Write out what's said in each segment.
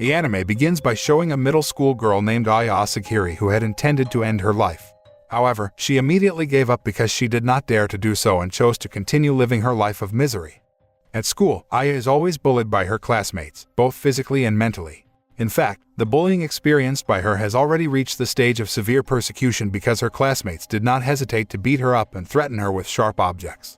The anime begins by showing a middle school girl named Aya Asagiri who had intended to end her life. However, she immediately gave up because she did not dare to do so and chose to continue living her life of misery. At school, Aya is always bullied by her classmates, both physically and mentally. In fact, the bullying experienced by her has already reached the stage of severe persecution because her classmates did not hesitate to beat her up and threaten her with sharp objects.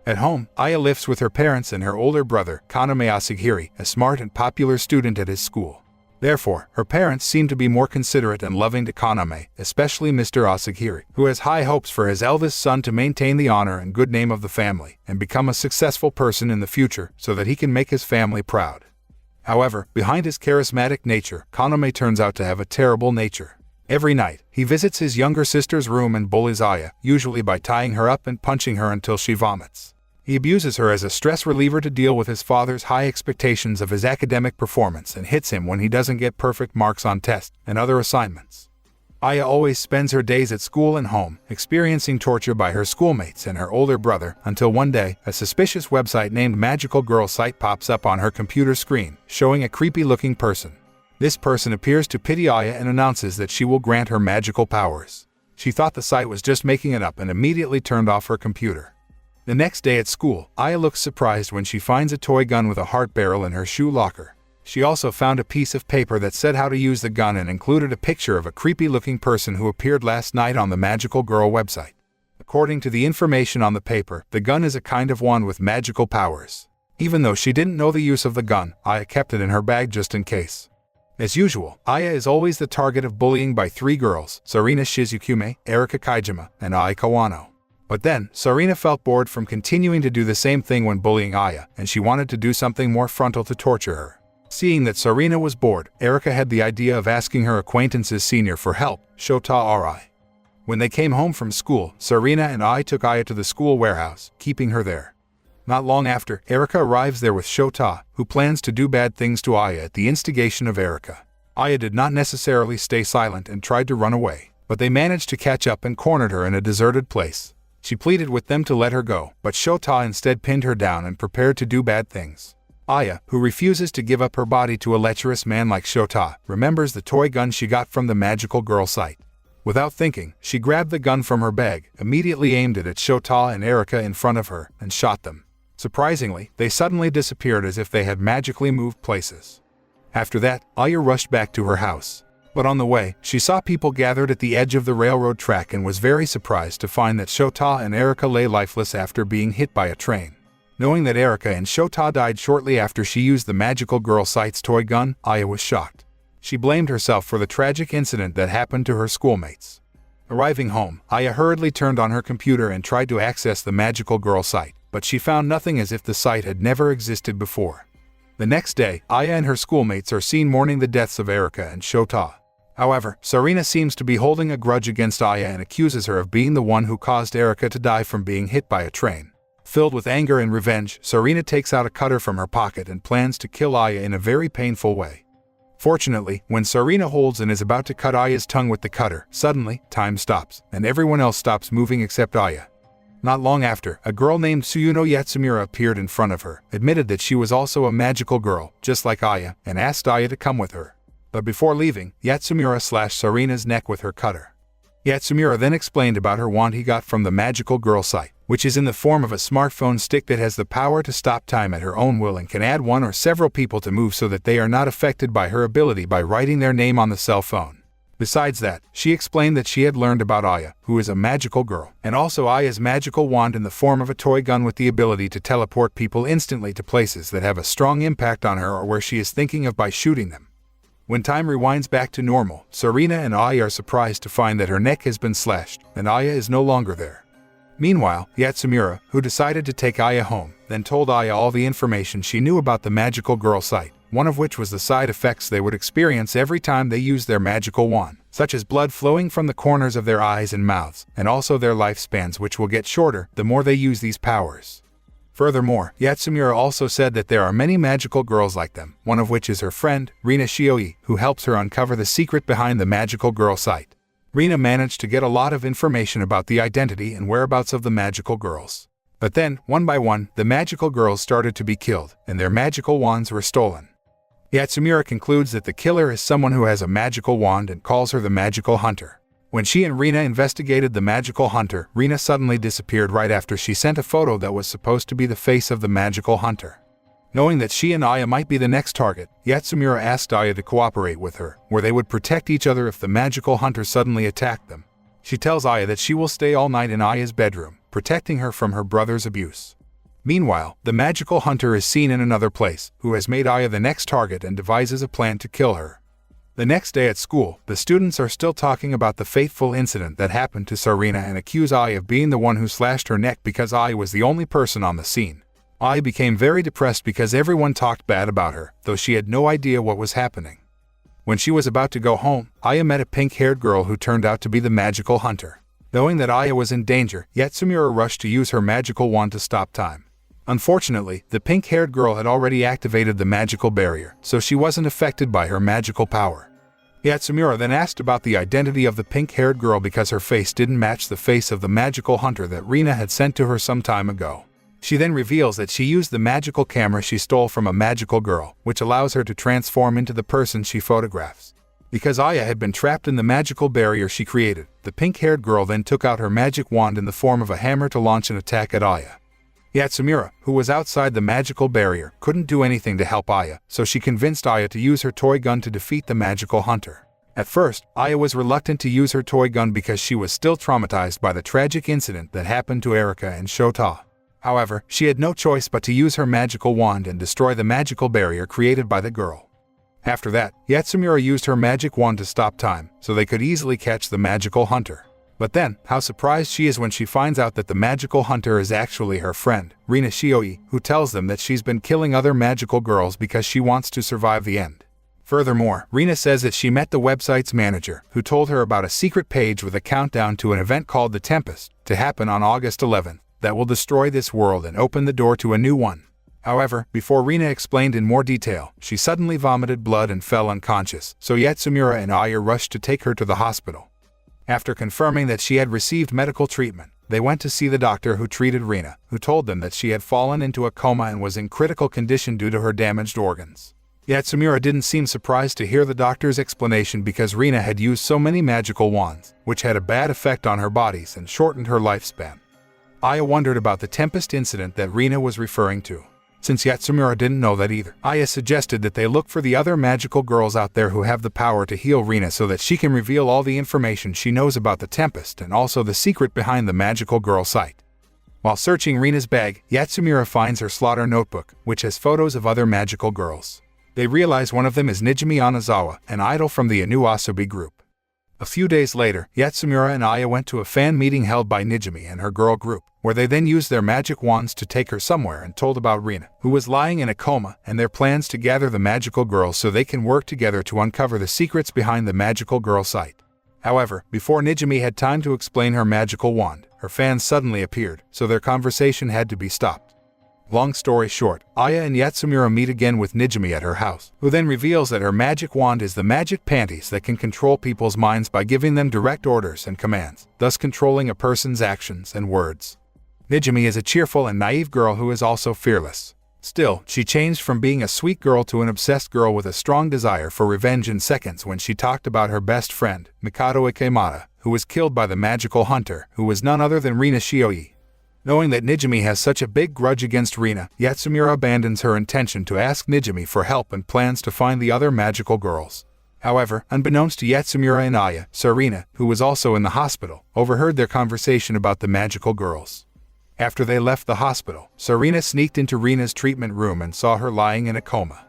At home, Aya lives with her parents and her older brother, Kaname Asagiri, a smart and popular student at his school. Therefore, her parents seem to be more considerate and loving to Kaname, especially Mr. Asagiri, who has high hopes for his eldest son to maintain the honor and good name of the family and become a successful person in the future so that he can make his family proud. However, behind his charismatic nature, Kaname turns out to have a terrible nature. Every night, he visits his younger sister's room and bullies Aya, usually by tying her up and punching her until she vomits. He abuses her as a stress reliever to deal with his father's high expectations of his academic performance and hits him when he doesn't get perfect marks on tests and other assignments. Aya always spends her days at school and home, experiencing torture by her schoolmates and her older brother, until one day, a suspicious website named Magical Girl Site pops up on her computer screen, showing a creepy-looking person. This person appears to pity Aya and announces that she will grant her magical powers. She thought the site was just making it up and immediately turned off her computer. The next day at school, Aya looks surprised when she finds a toy gun with a heart barrel in her shoe locker. She also found a piece of paper that said how to use the gun and included a picture of a creepy-looking person who appeared last night on the Magical Girl website. According to the information on the paper, the gun is a kind of wand with magical powers. Even though she didn't know the use of the gun, Aya kept it in her bag just in case. As usual, Aya is always the target of bullying by three girls, Sarina Shizukume, Erika Kaijima, and Ai Kawano. But then, Sarina felt bored from continuing to do the same thing when bullying Aya, and she wanted to do something more frontal to torture her. Seeing that Sarina was bored, Erika had the idea of asking her acquaintance's senior for help, Shota Arai. When they came home from school, Sarina and Ai took Aya to the school warehouse, keeping her there. Not long after, Erika arrives there with Shota, who plans to do bad things to Aya at the instigation of Erika. Aya did not necessarily stay silent and tried to run away, but they managed to catch up and cornered her in a deserted place. She pleaded with them to let her go, but Shota instead pinned her down and prepared to do bad things. Aya, who refuses to give up her body to a lecherous man like Shota, remembers the toy gun she got from the Magical Girl site. Without thinking, she grabbed the gun from her bag, immediately aimed it at Shota and Erika in front of her, and shot them. Surprisingly, they suddenly disappeared as if they had magically moved places. After that, Aya rushed back to her house. But on the way, she saw people gathered at the edge of the railroad track and was very surprised to find that Shota and Erika lay lifeless after being hit by a train. Knowing that Erika and Shota died shortly after she used the Magical Girl site's toy gun, Aya was shocked. She blamed herself for the tragic incident that happened to her schoolmates. Arriving home, Aya hurriedly turned on her computer and tried to access the Magical Girl site, but she found nothing, as if the site had never existed before. The next day, Aya and her schoolmates are seen mourning the deaths of Erika and Shota. However, Sarina seems to be holding a grudge against Aya and accuses her of being the one who caused Erika to die from being hit by a train. Filled with anger and revenge, Sarina takes out a cutter from her pocket and plans to kill Aya in a very painful way. Fortunately, when Sarina holds and is about to cut Aya's tongue with the cutter, suddenly, time stops, and everyone else stops moving except Aya. Not long after, a girl named Tsuyuno Yatsumura appeared in front of her, admitted that she was also a magical girl, just like Aya, and asked Aya to come with her. But before leaving, Yatsumura slashed Sarina's neck with her cutter. Yatsumura then explained about her wand he got from the Magical Girl site, which is in the form of a smartphone stick that has the power to stop time at her own will and can add one or several people to move so that they are not affected by her ability by writing their name on the cell phone. Besides that, she explained that she had learned about Aya, who is a magical girl, and also Aya's magical wand in the form of a toy gun with the ability to teleport people instantly to places that have a strong impact on her or where she is thinking of by shooting them. When time rewinds back to normal, Sarina and Aya are surprised to find that her neck has been slashed, and Aya is no longer there. Meanwhile, Yatsumura, who decided to take Aya home, then told Aya all the information she knew about the Magical Girl site, one of which was the side effects they would experience every time they used their magical wand, such as blood flowing from the corners of their eyes and mouths, and also their lifespans, which will get shorter the more they use these powers. Furthermore, Yatsumura also said that there are many magical girls like them, one of which is her friend, Rina Shioi, who helps her uncover the secret behind the Magical Girl site. Rina managed to get a lot of information about the identity and whereabouts of the magical girls. But then, one by one, the magical girls started to be killed, and their magical wands were stolen. Yatsumura concludes that the killer is someone who has a magical wand and calls her the magical hunter. When she and Rina investigated the magical hunter, Rina suddenly disappeared right after she sent a photo that was supposed to be the face of the magical hunter. Knowing that she and Aya might be the next target, Yatsumura asked Aya to cooperate with her, where they would protect each other if the magical hunter suddenly attacked them. She tells Aya that she will stay all night in Aya's bedroom, protecting her from her brother's abuse. Meanwhile, the magical hunter is seen in another place, who has made Aya the next target and devises a plan to kill her. The next day at school, the students are still talking about the fateful incident that happened to Sarina and accuse Aya of being the one who slashed her neck because Aya was the only person on the scene. Aya became very depressed because everyone talked bad about her, though she had no idea what was happening. When she was about to go home, Aya met a pink-haired girl who turned out to be the magical hunter. Knowing that Aya was in danger, Yatsumura rushed to use her magical wand to stop time. Unfortunately, the pink-haired girl had already activated the magical barrier, so she wasn't affected by her magical power. Yatsumura then asked about the identity of the pink-haired girl because her face didn't match the face of the magical hunter that Rina had sent to her some time ago. She then reveals that she used the magical camera she stole from a magical girl, which allows her to transform into the person she photographs. Because Aya had been trapped in the magical barrier she created, the pink-haired girl then took out her magic wand in the form of a hammer to launch an attack at Aya. Yatsumura, who was outside the magical barrier, couldn't do anything to help Aya, so she convinced Aya to use her toy gun to defeat the magical hunter. At first, Aya was reluctant to use her toy gun because she was still traumatized by the tragic incident that happened to Erika and Shota. However, she had no choice but to use her magical wand and destroy the magical barrier created by the girl. After that, Yatsumura used her magic wand to stop time, so they could easily catch the magical hunter. But then, how surprised she is when she finds out that the magical hunter is actually her friend, Rina Shioi, who tells them that she's been killing other magical girls because she wants to survive the end. Furthermore, Rina says that she met the website's manager, who told her about a secret page with a countdown to an event called The Tempest, to happen on August 11th, that will destroy this world and open the door to a new one. However, before Rina explained in more detail, she suddenly vomited blood and fell unconscious, so Yatsumura and Aya rushed to take her to the hospital. After confirming that she had received medical treatment, they went to see the doctor who treated Rina, who told them that she had fallen into a coma and was in critical condition due to her damaged organs. Yatsumura didn't seem surprised to hear the doctor's explanation because Rina had used so many magical wands, which had a bad effect on her bodies and shortened her lifespan. Aya wondered about the Tempest incident that Rina was referring to. Since Yatsumura didn't know that either, Aya suggested that they look for the other magical girls out there who have the power to heal Rina so that she can reveal all the information she knows about the Tempest and also the secret behind the magical girl site. While searching Rina's bag, Yatsumura finds her slaughter notebook, which has photos of other magical girls. They realize one of them is Nijimi Anazawa, an idol from the Inu Asobi group. A few days later, Yatsumura and Aya went to a fan meeting held by Nijimi and her girl group, where they then used their magic wands to take her somewhere and told about Rina, who was lying in a coma, and their plans to gather the magical girls so they can work together to uncover the secrets behind the magical girl site. However, before Nijimi had time to explain her magical wand, her fans suddenly appeared, so their conversation had to be stopped. Long story short, Aya and Yatsumura meet again with Nijimi at her house, who then reveals that her magic wand is the magic panties that can control people's minds by giving them direct orders and commands, thus controlling a person's actions and words. Nijimi is a cheerful and naive girl who is also fearless. Still, she changed from being a sweet girl to an obsessed girl with a strong desire for revenge in seconds when she talked about her best friend, Mikado Ikemata, who was killed by the magical hunter, who was none other than Rina Shioi. Knowing that Nijimi has such a big grudge against Rina, Yatsumura abandons her intention to ask Nijimi for help and plans to find the other magical girls. However, unbeknownst to Yatsumura and Aya, Sarina, who was also in the hospital, overheard their conversation about the magical girls. After they left the hospital, Sarina sneaked into Rina's treatment room and saw her lying in a coma.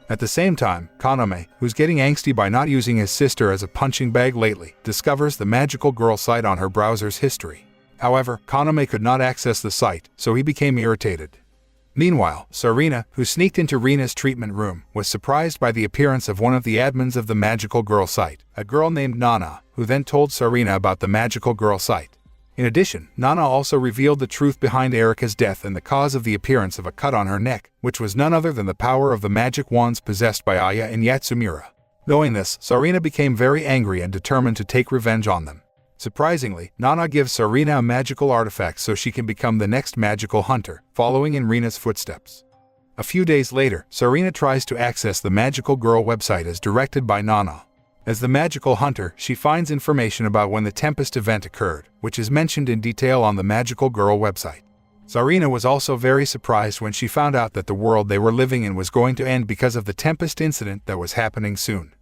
At the same time, Kaname, who's getting angsty by not using his sister as a punching bag lately, discovers the magical girl site on her browser's history. However, Kaname could not access the site, so he became irritated. Meanwhile, Sarina, who sneaked into Rina's treatment room, was surprised by the appearance of one of the admins of the magical girl site, a girl named Nana, who then told Sarina about the magical girl site. In addition, Nana also revealed the truth behind Erika's death and the cause of the appearance of a cut on her neck, which was none other than the power of the magic wands possessed by Aya and Yatsumura. Knowing this, Sarina became very angry and determined to take revenge on them. Surprisingly, Nana gives Sarina a magical artifact so she can become the next magical hunter, following in Rina's footsteps. A few days later, Sarina tries to access the Magical Girl website as directed by Nana. As the magical hunter, she finds information about when the Tempest event occurred, which is mentioned in detail on the Magical Girl website. Sarina was also very surprised when she found out that the world they were living in was going to end because of the Tempest incident that was happening soon.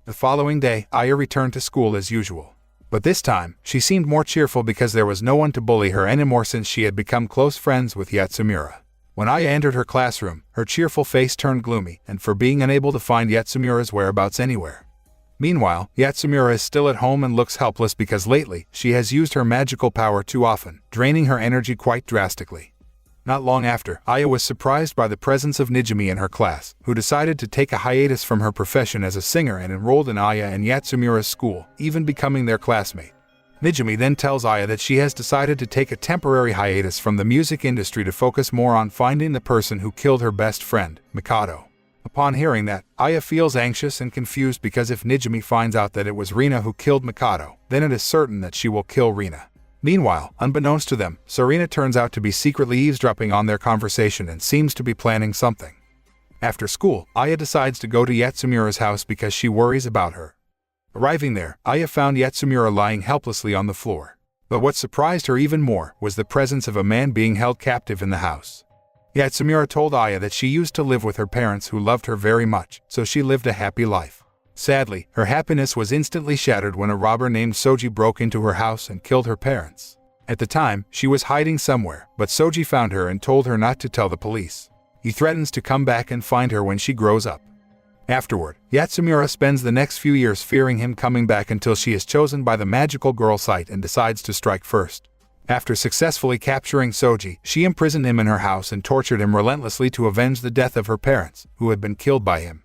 The following day, Aya returned to school as usual. But this time, she seemed more cheerful because there was no one to bully her anymore since she had become close friends with Yatsumura. When Aya entered her classroom, her cheerful face turned gloomy, and for being unable to find Yatsumura's whereabouts anywhere. Meanwhile, Yatsumura is still at home and looks helpless because lately, she has used her magical power too often, draining her energy quite drastically. Not long after, Aya was surprised by the presence of Nijimi in her class, who decided to take a hiatus from her profession as a singer and enrolled in Aya and Yatsumura's school, even becoming their classmate. Nijimi then tells Aya that she has decided to take a temporary hiatus from the music industry to focus more on finding the person who killed her best friend, Mikado. Upon hearing that, Aya feels anxious and confused because if Nijimi finds out that it was Rina who killed Mikado, then it is certain that she will kill Rina. Meanwhile, unbeknownst to them, Sarina turns out to be secretly eavesdropping on their conversation and seems to be planning something. After school, Aya decides to go to Yatsumura's house because she worries about her. Arriving there, Aya found Yatsumura lying helplessly on the floor. But what surprised her even more was the presence of a man being held captive in the house. Yatsumura told Aya that she used to live with her parents who loved her very much, so she lived a happy life. Sadly, her happiness was instantly shattered when a robber named Soji broke into her house and killed her parents. At the time, she was hiding somewhere, but Soji found her and told her not to tell the police. He threatens to come back and find her when she grows up. Afterward, Yatsumura spends the next few years fearing him coming back until she is chosen by the Magical Girl site and decides to strike first. After successfully capturing Soji, she imprisoned him in her house and tortured him relentlessly to avenge the death of her parents, who had been killed by him.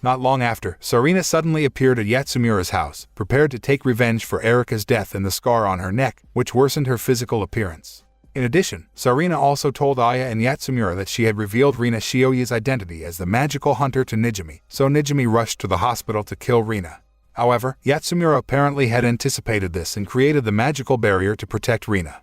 Not long after, Sarina suddenly appeared at Yatsumura's house, prepared to take revenge for Erika's death and the scar on her neck, which worsened her physical appearance. In addition, Sarina also told Aya and Yatsumura that she had revealed Rina Shioya's identity as the magical hunter to Nijimi, so Nijimi rushed to the hospital to kill Rina. However, Yatsumura apparently had anticipated this and created the magical barrier to protect Rina.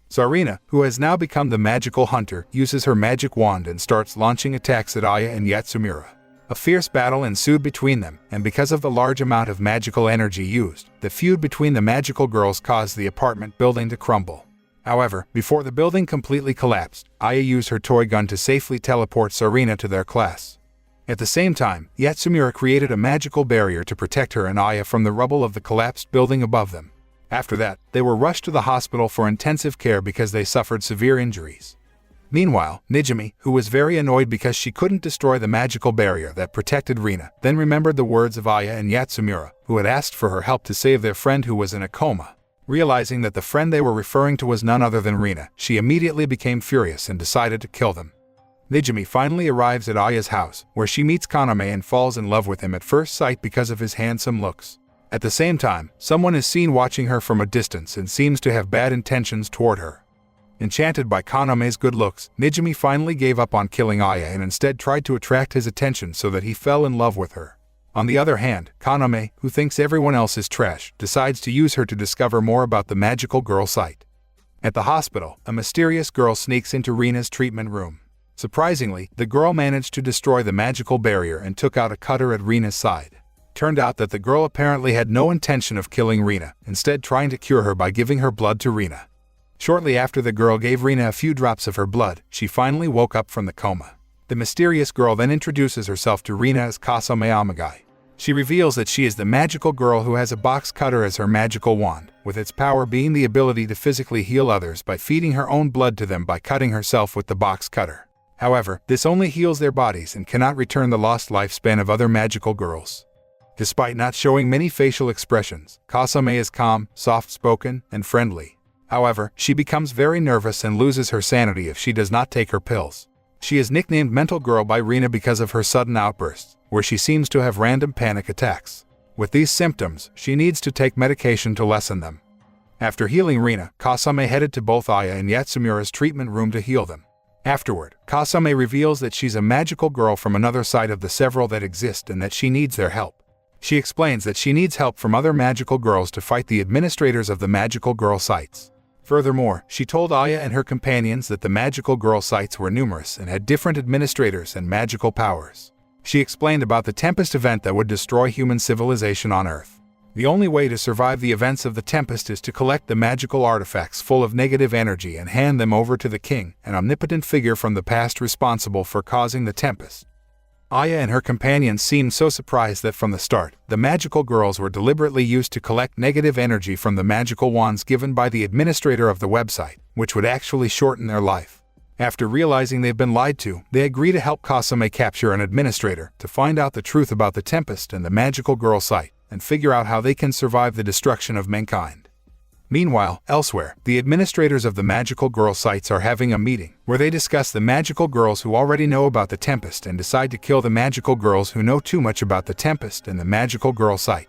Sarina, who has now become the magical hunter, uses her magic wand and starts launching attacks at Aya and Yatsumura. A fierce battle ensued between them, and because of the large amount of magical energy used, the feud between the magical girls caused the apartment building to crumble. However, before the building completely collapsed, Aya used her toy gun to safely teleport Sarina to their class. At the same time, Yatsumura created a magical barrier to protect her and Aya from the rubble of the collapsed building above them. After that, they were rushed to the hospital for intensive care because they suffered severe injuries. Meanwhile, Nijimi, who was very annoyed because she couldn't destroy the magical barrier that protected Rina, then remembered the words of Aya and Yatsumura, who had asked for her help to save their friend who was in a coma. Realizing that the friend they were referring to was none other than Rina, she immediately became furious and decided to kill them. Nijimi finally arrives at Aya's house, where she meets Kaname and falls in love with him at first sight because of his handsome looks. At the same time, someone is seen watching her from a distance and seems to have bad intentions toward her. Enchanted by Kaname's good looks, Nijimi finally gave up on killing Aya and instead tried to attract his attention so that he fell in love with her. On the other hand, Kaname, who thinks everyone else is trash, decides to use her to discover more about the magical girl site. At the hospital, a mysterious girl sneaks into Rina's treatment room. Surprisingly, the girl managed to destroy the magical barrier and took out a cutter at Rina's side. Turned out that the girl apparently had no intention of killing Rina, instead trying to cure her by giving her blood to Rina. Shortly after the girl gave Rina a few drops of her blood, she finally woke up from the coma. The mysterious girl then introduces herself to Rina as Kasame Amagai. She reveals that she is the magical girl who has a box cutter as her magical wand, with its power being the ability to physically heal others by feeding her own blood to them by cutting herself with the box cutter. However, this only heals their bodies and cannot return the lost lifespan of other magical girls. Despite not showing many facial expressions, Kasame is calm, soft-spoken, and friendly. However, she becomes very nervous and loses her sanity if she does not take her pills. She is nicknamed Mental Girl by Rina because of her sudden outbursts, where she seems to have random panic attacks. With these symptoms, she needs to take medication to lessen them. After healing Rina, Kasame headed to both Aya and Yatsumura's treatment room to heal them. Afterward, Kasame reveals that she's a magical girl from another side of the several that exist and that she needs their help. She explains that she needs help from other magical girls to fight the administrators of the magical girl sites. Furthermore, she told Aya and her companions that the magical girl sites were numerous and had different administrators and magical powers. She explained about the Tempest event that would destroy human civilization on Earth. The only way to survive the events of the Tempest is to collect the magical artifacts full of negative energy and hand them over to the king, an omnipotent figure from the past responsible for causing the Tempest. Aya and her companions seemed so surprised that from the start, the magical girls were deliberately used to collect negative energy from the magical wands given by the administrator of the website, which would actually shorten their life. After realizing they've been lied to, they agree to help Kasame capture an administrator to find out the truth about the Tempest and the magical girl site, and figure out how they can survive the destruction of mankind. Meanwhile, elsewhere, the administrators of the magical girl sites are having a meeting, where they discuss the magical girls who already know about the Tempest and decide to kill the magical girls who know too much about the Tempest and the magical girl site.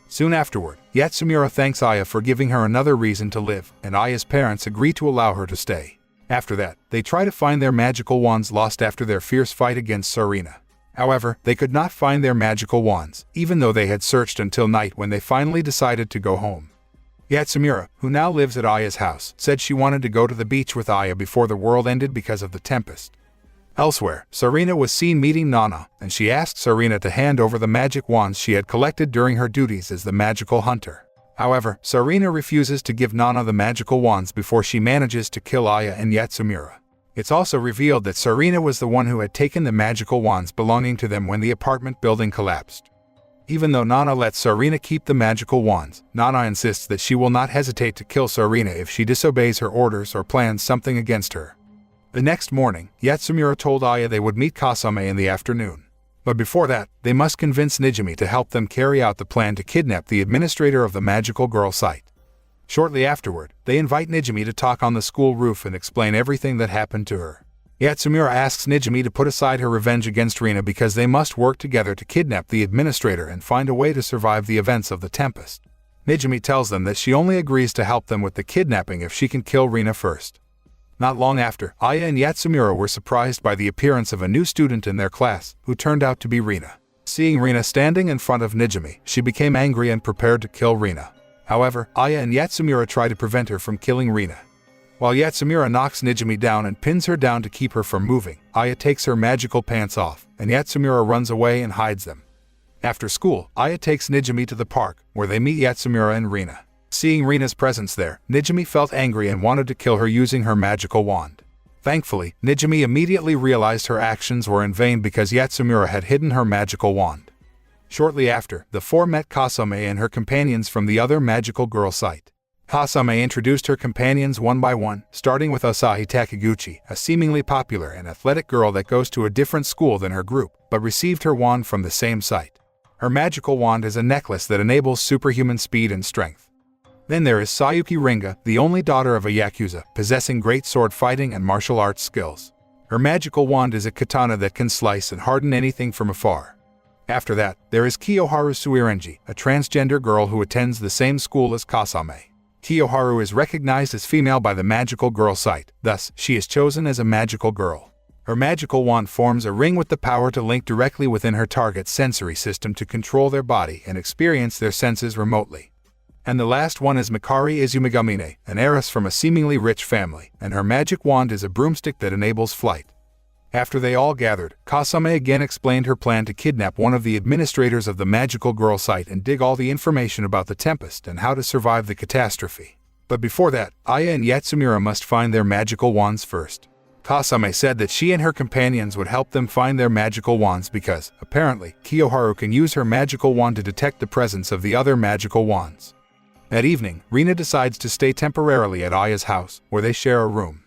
Soon afterward, Yatsumura thanks Aya for giving her another reason to live, and Aya's parents agree to allow her to stay. After that, they try to find their magical wands lost after their fierce fight against Sarina. However, they could not find their magical wands, even though they had searched until night when they finally decided to go home. Yatsumura, who now lives at Aya's house, said she wanted to go to the beach with Aya before the world ended because of the Tempest. Elsewhere, Sarina was seen meeting Nana, and she asked Sarina to hand over the magic wands she had collected during her duties as the magical hunter. However, Sarina refuses to give Nana the magical wands before she manages to kill Aya and Yatsumura. It's also revealed that Sarina was the one who had taken the magical wands belonging to them when the apartment building collapsed. Even though Nana lets Sarina keep the magical wands, Nana insists that she will not hesitate to kill Sarina if she disobeys her orders or plans something against her. The next morning, Yatsumura told Aya they would meet Kasame in the afternoon. But before that, they must convince Nijimi to help them carry out the plan to kidnap the administrator of the magical girl site. Shortly afterward, they invite Nijimi to talk on the school roof and explain everything that happened to her. Yatsumura asks Nijimi to put aside her revenge against Rina because they must work together to kidnap the administrator and find a way to survive the events of the Tempest. Nijimi tells them that she only agrees to help them with the kidnapping if she can kill Rina first. Not long after, Aya and Yatsumura were surprised by the appearance of a new student in their class, who turned out to be Rina. Seeing Rina standing in front of Nijimi, she became angry and prepared to kill Rina. However, Aya and Yatsumura try to prevent her from killing Rina. While Yatsumura knocks Nijimi down and pins her down to keep her from moving, Aya takes her magical pants off, and Yatsumura runs away and hides them. After school, Aya takes Nijimi to the park, where they meet Yatsumura and Rina. Seeing Rina's presence there, Nijimi felt angry and wanted to kill her using her magical wand. Thankfully, Nijimi immediately realized her actions were in vain because Yatsumura had hidden her magical wand. Shortly after, the four met Kasame and her companions from the other magical girl site. Kasame introduced her companions one by one, starting with Asahi Takiguchi, a seemingly popular and athletic girl that goes to a different school than her group, but received her wand from the same site. Her magical wand is a necklace that enables superhuman speed and strength. Then there is Sayuki Ringa, the only daughter of a yakuza, possessing great sword fighting and martial arts skills. Her magical wand is a katana that can slice and harden anything from afar. After that, there is Kiyoharu Suirenji, a transgender girl who attends the same school as Kasame. Kiyoharu is recognized as female by the magical girl site, thus, she is chosen as a magical girl. Her magical wand forms a ring with the power to link directly within her target's sensory system to control their body and experience their senses remotely. And the last one is Mikari Izumigamine, an heiress from a seemingly rich family, and her magic wand is a broomstick that enables flight. After they all gathered, Kasame again explained her plan to kidnap one of the administrators of the magical girl site and dig all the information about the Tempest and how to survive the catastrophe. But before that, Aya and Yatsumura must find their magical wands first. Kasame said that she and her companions would help them find their magical wands because, apparently, Kiyoharu can use her magical wand to detect the presence of the other magical wands. That evening, Rina decides to stay temporarily at Aya's house, where they share a room.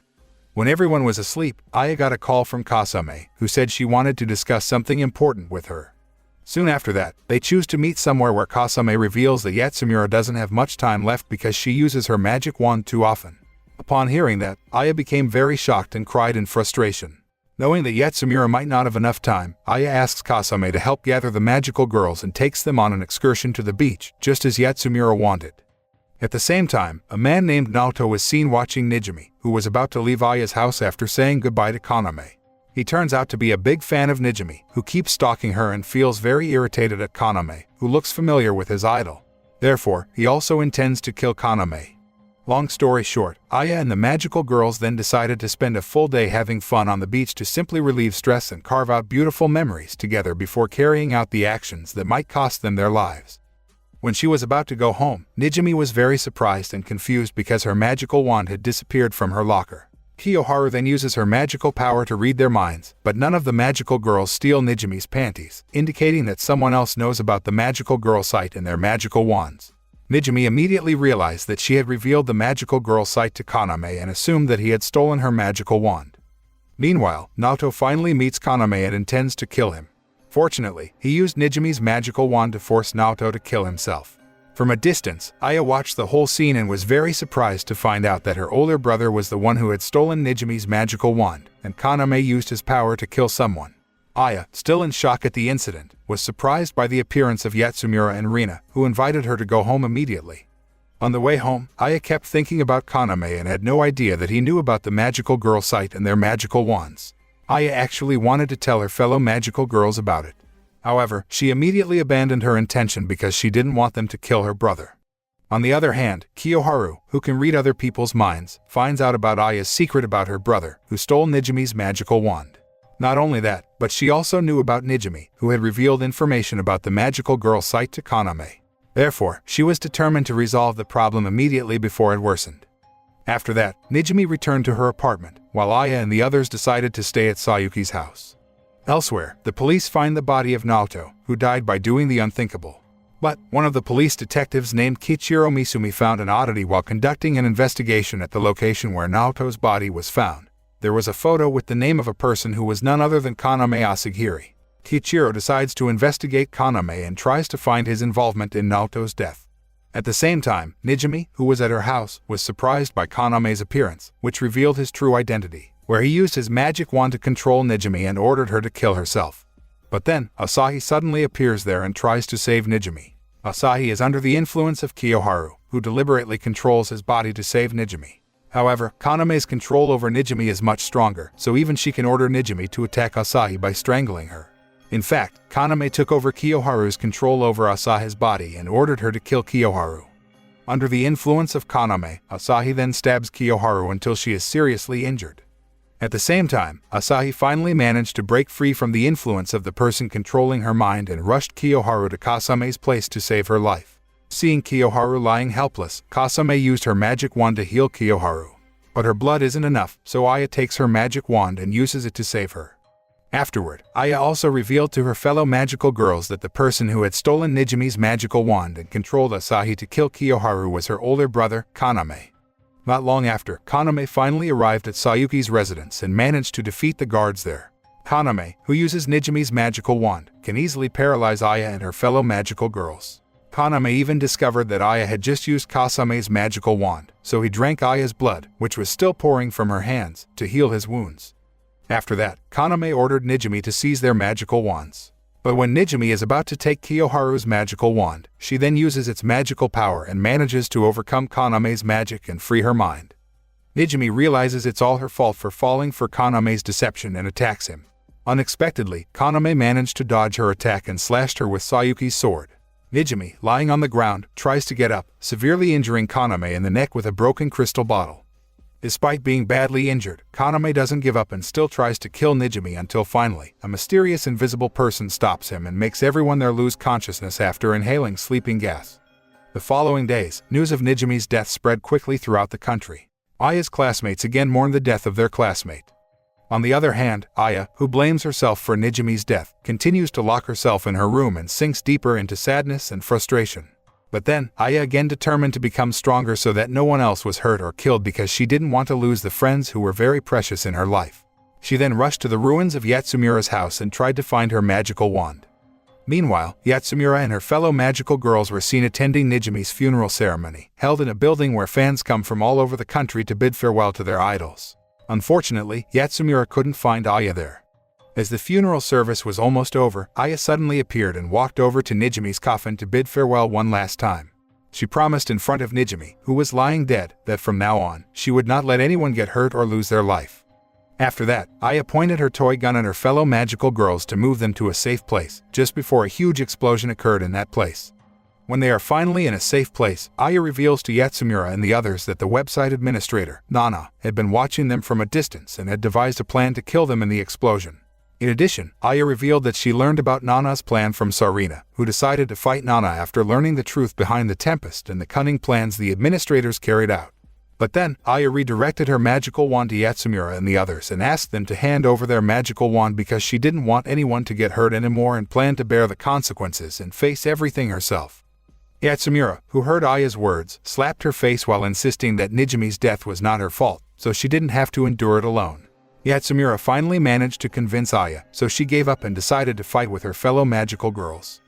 When everyone was asleep, Aya got a call from Kasame, who said she wanted to discuss something important with her. Soon after that, they choose to meet somewhere where Kasame reveals that Yatsumura doesn't have much time left because she uses her magic wand too often. Upon hearing that, Aya became very shocked and cried in frustration. Knowing that Yatsumura might not have enough time, Aya asks Kasame to help gather the magical girls and takes them on an excursion to the beach, just as Yatsumura wanted. At the same time, a man named Naoto was seen watching Nijimi, who was about to leave Aya's house after saying goodbye to Kaname. He turns out to be a big fan of Nijimi, who keeps stalking her and feels very irritated at Kaname, who looks familiar with his idol. Therefore, he also intends to kill Kaname. Long story short, Aya and the magical girls then decided to spend a full day having fun on the beach to simply relieve stress and carve out beautiful memories together before carrying out the actions that might cost them their lives. When she was about to go home, Nijimi was very surprised and confused because her magical wand had disappeared from her locker. Kiyoharu then uses her magical power to read their minds, but none of the magical girls steal Nijimi's panties, indicating that someone else knows about the magical girl site and their magical wands. Nijimi immediately realized that she had revealed the magical girl site to Kaname and assumed that he had stolen her magical wand. Meanwhile, Naoto finally meets Kaname and intends to kill him. Fortunately, he used Nijimi's magical wand to force Naoto to kill himself. From a distance, Aya watched the whole scene and was very surprised to find out that her older brother was the one who had stolen Nijimi's magical wand, and Kaname used his power to kill someone. Aya, still in shock at the incident, was surprised by the appearance of Yatsumura and Rina, who invited her to go home immediately. On the way home, Aya kept thinking about Kaname and had no idea that he knew about the magical girl site and their magical wands. Aya actually wanted to tell her fellow magical girls about it. However, she immediately abandoned her intention because she didn't want them to kill her brother. On the other hand, Kiyoharu, who can read other people's minds, finds out about Aya's secret about her brother, who stole Nijimi's magical wand. Not only that, but she also knew about Nijimi, who had revealed information about the magical girl site to Kaname. Therefore, she was determined to resolve the problem immediately before it worsened. After that, Nijimi returned to her apartment, while Aya and the others decided to stay at Sayuki's house. Elsewhere, the police find the body of Naoto, who died by doing the unthinkable. But one of the police detectives named Kichiro Misumi found an oddity while conducting an investigation at the location where Naoto's body was found. There was a photo with the name of a person who was none other than Kaname Asagiri. Kichiro decides to investigate Kaname and tries to find his involvement in Naoto's death. At the same time, Nijimi, who was at her house, was surprised by Kaname's appearance, which revealed his true identity, where he used his magic wand to control Nijimi and ordered her to kill herself. But then, Asahi suddenly appears there and tries to save Nijimi. Asahi is under the influence of Kiyoharu, who deliberately controls his body to save Nijimi. However, Kaname's control over Nijimi is much stronger, so even she can order Nijimi to attack Asahi by strangling her. In fact, Kaname took over Kiyoharu's control over Asahi's body and ordered her to kill Kiyoharu. Under the influence of Kaname, Asahi then stabs Kiyoharu until she is seriously injured. At the same time, Asahi finally managed to break free from the influence of the person controlling her mind and rushed Kiyoharu to Kasame's place to save her life. Seeing Kiyoharu lying helpless, Kasame used her magic wand to heal Kiyoharu. But her blood isn't enough, so Aya takes her magic wand and uses it to save her. Afterward, Aya also revealed to her fellow magical girls that the person who had stolen Nijimi's magical wand and controlled Asahi to kill Kiyoharu was her older brother, Kaname. Not long after, Kaname finally arrived at Sayuki's residence and managed to defeat the guards there. Kaname, who uses Nijimi's magical wand, can easily paralyze Aya and her fellow magical girls. Kaname even discovered that Aya had just used Kasame's magical wand, so he drank Aya's blood, which was still pouring from her hands, to heal his wounds. After that, Kaname ordered Nijimi to seize their magical wands. But when Nijimi is about to take Kiyoharu's magical wand, she then uses its magical power and manages to overcome Kaname's magic and free her mind. Nijimi realizes it's all her fault for falling for Kaname's deception and attacks him. Unexpectedly, Kaname managed to dodge her attack and slashed her with Sayuki's sword. Nijimi, lying on the ground, tries to get up, severely injuring Kaname in the neck with a broken crystal bottle. Despite being badly injured, Kaname doesn't give up and still tries to kill Nijimi until finally, a mysterious invisible person stops him and makes everyone there lose consciousness after inhaling sleeping gas. The following days, news of Nijimi's death spread quickly throughout the country. Aya's classmates again mourn the death of their classmate. On the other hand, Aya, who blames herself for Nijimi's death, continues to lock herself in her room and sinks deeper into sadness and frustration. But then, Aya again determined to become stronger so that no one else was hurt or killed because she didn't want to lose the friends who were very precious in her life. She then rushed to the ruins of Yatsumura's house and tried to find her magical wand. Meanwhile, Yatsumura and her fellow magical girls were seen attending Nijimi's funeral ceremony, held in a building where fans come from all over the country to bid farewell to their idols. Unfortunately, Yatsumura couldn't find Aya there. As the funeral service was almost over, Aya suddenly appeared and walked over to Nijimi's coffin to bid farewell one last time. She promised in front of Nijimi, who was lying dead, that from now on, she would not let anyone get hurt or lose their life. After that, Aya pointed her toy gun at her fellow magical girls to move them to a safe place, just before a huge explosion occurred in that place. When they are finally in a safe place, Aya reveals to Yatsumura and the others that the website administrator, Nana, had been watching them from a distance and had devised a plan to kill them in the explosion. In addition, Aya revealed that she learned about Nana's plan from Sarina, who decided to fight Nana after learning the truth behind the Tempest and the cunning plans the administrators carried out. But then, Aya redirected her magical wand to Yatsumura and the others and asked them to hand over their magical wand because she didn't want anyone to get hurt anymore and planned to bear the consequences and face everything herself. Yatsumura, who heard Aya's words, slapped her face while insisting that Nijime's death was not her fault, so she didn't have to endure it alone. Yatsumura finally managed to convince Aya, so she gave up and decided to fight with her fellow magical girls.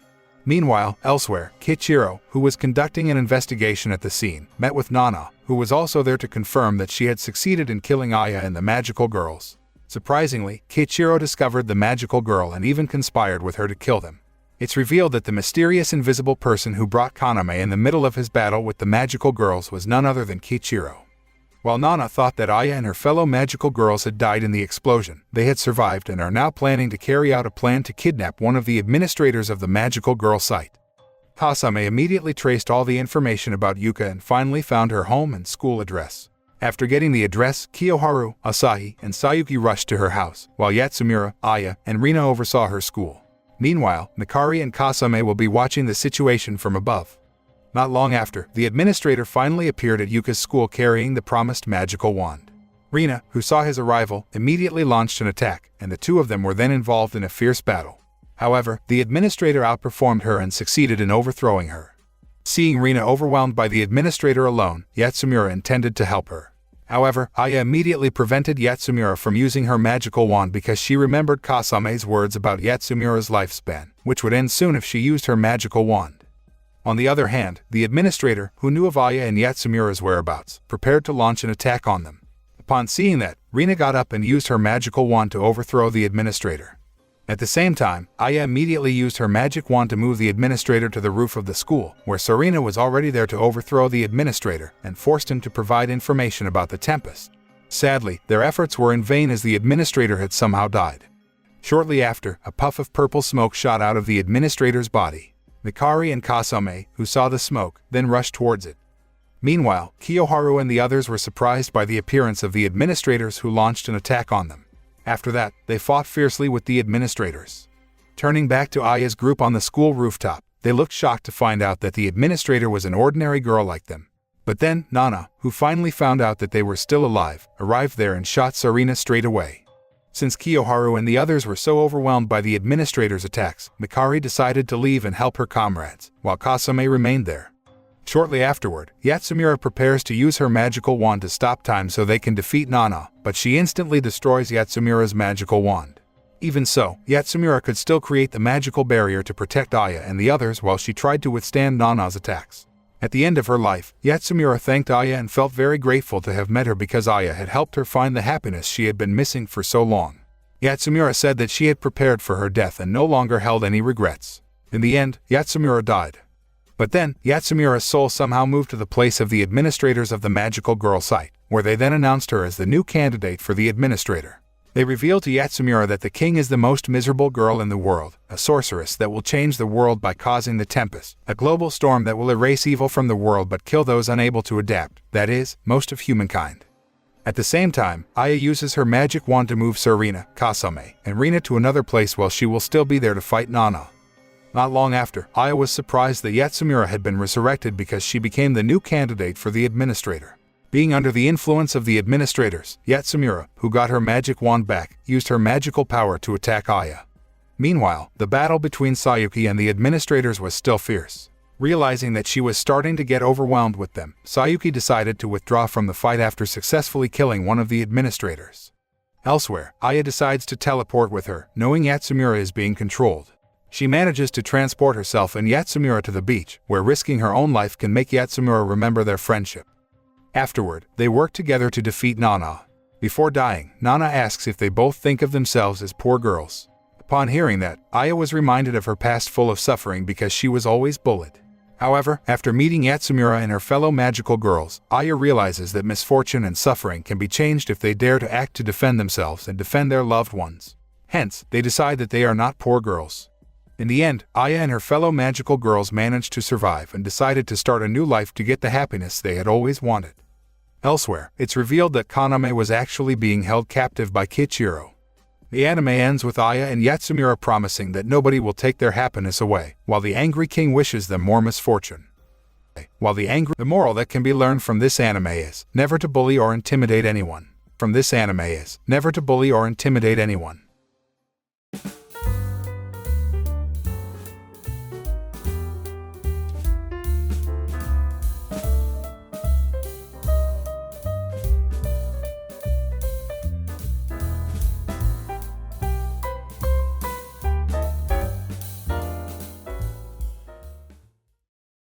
Meanwhile, elsewhere, Kichiro, who was conducting an investigation at the scene, met with Nana, who was also there to confirm that she had succeeded in killing Aya and the magical girls. Surprisingly, Kichiro discovered the magical girl and even conspired with her to kill them. It's revealed that the mysterious invisible person who brought Kaname in the middle of his battle with the magical girls was none other than Kichiro. While Nana thought that Aya and her fellow magical girls had died in the explosion, they had survived and are now planning to carry out a plan to kidnap one of the administrators of the magical girl site. Kasame immediately traced all the information about Yuka and finally found her home and school address. After getting the address, Kiyoharu, Asahi, and Sayuki rushed to her house, while Yatsumura, Aya, and Rina oversaw her school. Meanwhile, Mikari and Kasame will be watching the situation from above. Not long after, the administrator finally appeared at Yuka's school carrying the promised magical wand. Rina, who saw his arrival, immediately launched an attack, and the two of them were then involved in a fierce battle. However, the administrator outperformed her and succeeded in overthrowing her. Seeing Rina overwhelmed by the administrator alone, Yatsumura intended to help her. However, Aya immediately prevented Yatsumura from using her magical wand because she remembered Kasame's words about Yatsumura's lifespan, which would end soon if she used her magical wand. On the other hand, the administrator, who knew of Aya and Yatsumura's whereabouts, prepared to launch an attack on them. Upon seeing that, Rina got up and used her magical wand to overthrow the administrator. At the same time, Aya immediately used her magic wand to move the administrator to the roof of the school, where Sarina was already there to overthrow the administrator and forced him to provide information about the Tempest. Sadly, their efforts were in vain as the administrator had somehow died. Shortly after, a puff of purple smoke shot out of the administrator's body. Mikari and Kasame, who saw the smoke, then rushed towards it. Meanwhile, Kiyoharu and the others were surprised by the appearance of the administrators who launched an attack on them. After that, they fought fiercely with the administrators. Turning back to Aya's group on the school rooftop, they looked shocked to find out that the administrator was an ordinary girl like them. But then, Nana, who finally found out that they were still alive, arrived there and shot Sarina straight away. Since Kiyoharu and the others were so overwhelmed by the administrator's attacks, Mikari decided to leave and help her comrades, while Kasame remained there. Shortly afterward, Yatsumura prepares to use her magical wand to stop time so they can defeat Nana, but she instantly destroys Yatsumura's magical wand. Even so, Yatsumura could still create the magical barrier to protect Aya and the others while she tried to withstand Nana's attacks. At the end of her life, Yatsumura thanked Aya and felt very grateful to have met her because Aya had helped her find the happiness she had been missing for so long. Yatsumura said that she had prepared for her death and no longer held any regrets. In the end, Yatsumura died. But then, Yatsumura's soul somehow moved to the place of the administrators of the magical girl site, where they then announced her as the new candidate for the administrator. They revealed to Yatsumura that the king is the most miserable girl in the world, a sorceress that will change the world by causing the Tempest, a global storm that will erase evil from the world but kill those unable to adapt, that is, most of humankind. At the same time, Aya uses her magic wand to move Sarina, Kasame, and Rina to another place while she will still be there to fight Nana. Not long after, Aya was surprised that Yatsumura had been resurrected because she became the new candidate for the administrator. Being under the influence of the administrators, Yatsumura, who got her magic wand back, used her magical power to attack Aya. Meanwhile, the battle between Sayuki and the administrators was still fierce. Realizing that she was starting to get overwhelmed with them, Sayuki decided to withdraw from the fight after successfully killing one of the administrators. Elsewhere, Aya decides to teleport with her, knowing Yatsumura is being controlled. She manages to transport herself and Yatsumura to the beach, where risking her own life can make Yatsumura remember their friendship. Afterward, they work together to defeat Nana. Before dying, Nana asks if they both think of themselves as poor girls. Upon hearing that, Aya was reminded of her past full of suffering because she was always bullied. However, after meeting Yatsumura and her fellow magical girls, Aya realizes that misfortune and suffering can be changed if they dare to act to defend themselves and defend their loved ones. Hence, they decide that they are not poor girls. In the end, Aya and her fellow magical girls managed to survive and decided to start a new life to get the happiness they had always wanted. Elsewhere, it's revealed that Kaname was actually being held captive by Kichiro. The anime ends with Aya and Yatsumura promising that nobody will take their happiness away, while the angry king wishes them more misfortune. The moral that can be learned from this anime is never to bully or intimidate anyone.